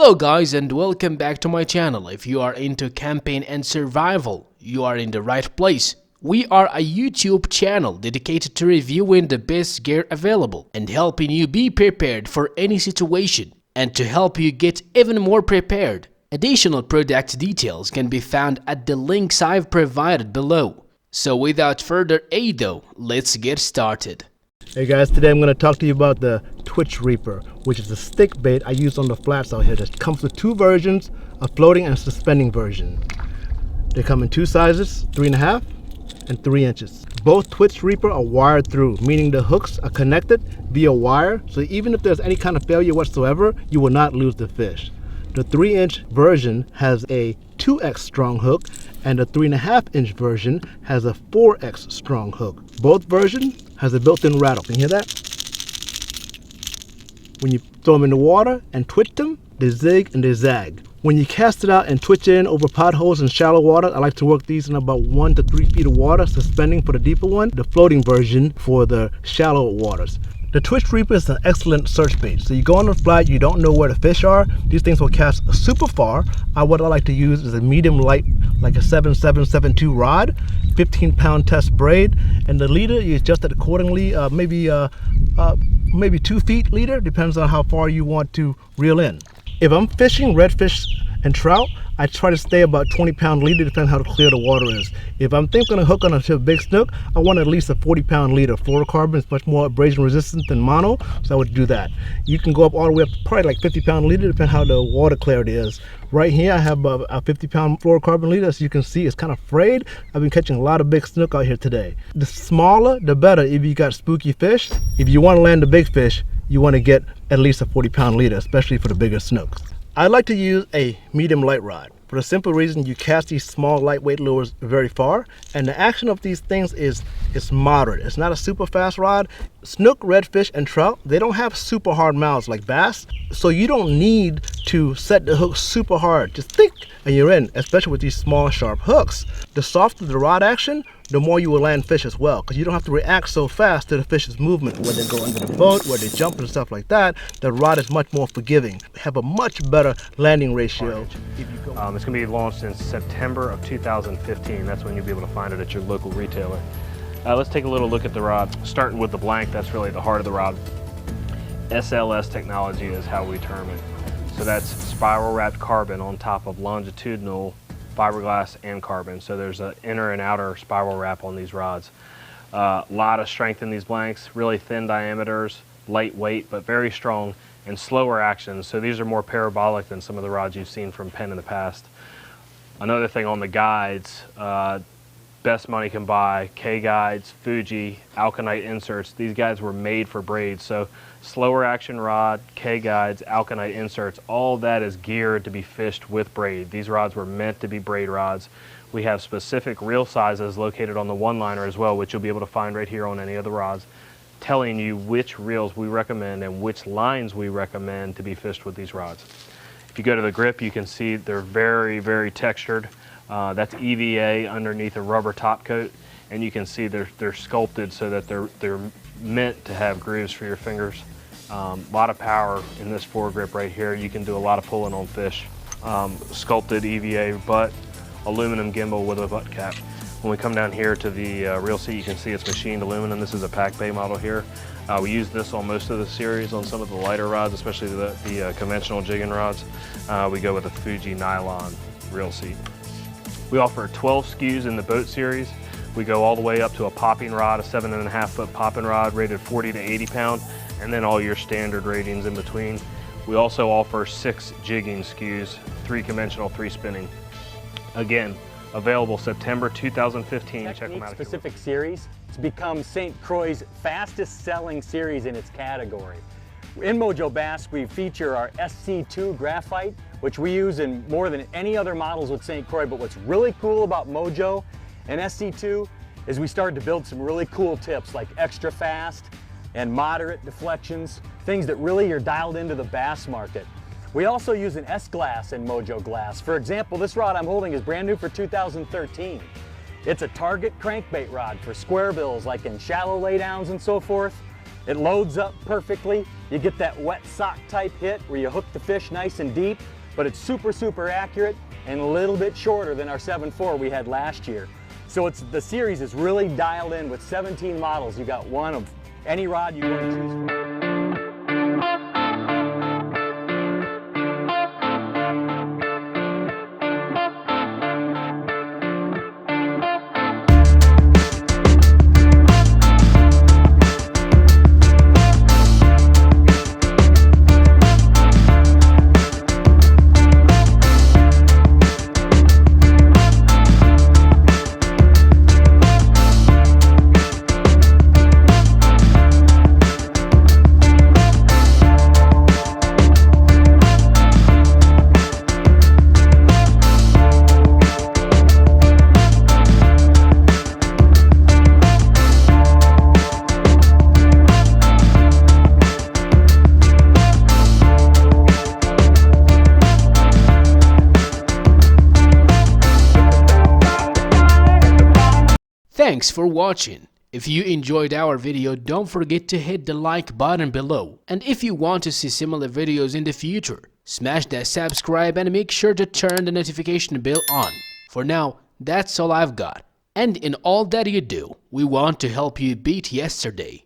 Hello guys and welcome back to my channel. If you are into camping and survival, you are in the right place. We are a YouTube channel dedicated to reviewing the best gear available and helping you be prepared for any situation and to help you get even more prepared. Additional product details can be found at the links I've provided below. So without further ado, let's get started. Hey guys, today I'm going to talk to you about the Twitch Reaper, which is a stick bait I use on the flats out here. That comes with two versions, a floating and a suspending version. They come in two sizes, 3.5 and 3 inches. Both Twitch Reaper are wired through, meaning the hooks are connected via wire, so even if there's any kind of failure whatsoever, you will not lose the fish. The 3-inch version has a 2x strong hook, and the 3.5-inch version has a 4x strong hook. Both versions has a built-in rattle. Can you hear that? When you throw them in the water and twitch them, they zig and they zag. When you cast it out and twitch it in over potholes in shallow water, I like to work these in about 1 to 3 feet of water, suspending for the deeper one, the floating version for the shallow waters. The Twitch Reaper is an excellent search bait. So you go on the flat, you don't know where the fish are. These things will cast super far. What I like to use is a medium light, like a 7772 rod, 15-pound test braid, and the leader you adjust it accordingly. Maybe 2 feet leader, depends on how far you want to reel in. If I'm fishing redfish and trout, I try to stay about 20-pound leader, depending on how clear the water is. If I'm thinking of hooking onto a big snook, I want at least a 40-pound leader. Fluorocarbon is much more abrasion resistant than mono, so I would do that. You can go up all the way up to probably like 50-pound leader, depending how the water clarity is. Right here, I have a 50-pound fluorocarbon leader. As you can see, it's kind of frayed. I've been catching a lot of big snook out here today. The smaller, the better if you got spooky fish. If you want to land a big fish, you want to get at least a 40-pound leader, especially for the bigger snooks. I like to use a medium light rod for the simple reason you cast these small lightweight lures very far, and the action of these things is moderate. It's not a super fast rod. Snook, redfish, and trout, they don't have super hard mouths like bass, so you don't need to set the hook super hard. Just think and you're in, especially with these small sharp hooks. The softer the rod action, the more you will land fish as well, because you don't have to react so fast to the fish's movement. When they go under the boat, where they jump and stuff like that, the rod is much more forgiving. Have a much better landing ratio. It's going to be launched in September of 2015. That's when you'll be able to find it at your local retailer. Let's take a little look at the rod. Starting with the blank, that's really the heart of the rod. SLS technology is how we term it. So that's spiral wrapped carbon on top of longitudinal fiberglass and carbon. So there's an inner and outer spiral wrap on these rods. A lot of strength in these blanks, really thin diameters, lightweight, but very strong and slower actions. So these are more parabolic than some of the rods you've seen from Penn in the past. Another thing on the guides, best money can buy, K-guides, Fuji, Alkanite inserts. These guides were made for braids. So slower action rod, K-guides, Alkanite inserts, all that is geared to be fished with braid. These rods were meant to be braid rods. We have specific reel sizes located on the one-liner as well, which you'll be able to find right here on any of the rods, telling you which reels we recommend and which lines we recommend to be fished with these rods. If you go to the grip, you can see they're very, very textured. That's EVA underneath a rubber top coat, and you can see they're sculpted so that they're meant to have grooves for your fingers. A lot of power in this foregrip right here. You can do a lot of pulling on fish. Sculpted EVA butt, aluminum gimbal with a butt cap. When we come down here to the reel seat, you can see it's machined aluminum. This is a pack bay model here. We use this on most of the series on some of the lighter rods, especially the conventional jigging rods. We go with a Fuji nylon reel seat. We offer 12 SKUs in the boat series. We go all the way up to a popping rod, a 7.5 foot popping rod rated 40 to 80 pound, and then all your standard ratings in between. We also offer 6 jigging SKUs, 3 conventional, 3 spinning. Again, available September 2015. Check them out. Specific series. It's become St. Croix's fastest selling series in its category. In Mojo Bass, we feature our SC2 graphite, which we use in more than any other models with St. Croix. But what's really cool about Mojo and SC2 is we started to build some really cool tips like extra fast and moderate deflections, things that really are dialed into the bass market. We also use an S-glass in Mojo Glass. For example, this rod I'm holding is brand new for 2013. It's a target crankbait rod for square bills like in shallow laydowns and so forth. It loads up perfectly. You get that wet sock type hit where you hook the fish nice and deep, but it's super, super accurate and a little bit shorter than our 7.4 we had last year. So the series is really dialed in with 17 models. You got one of any rod you want to choose from. Thanks for watching. If you enjoyed our video, don't forget to hit the like button below. And if you want to see similar videos in the future, smash that subscribe and make sure to turn the notification bell on. For now, that's all I've got. And in all that you do, we want to help you beat yesterday.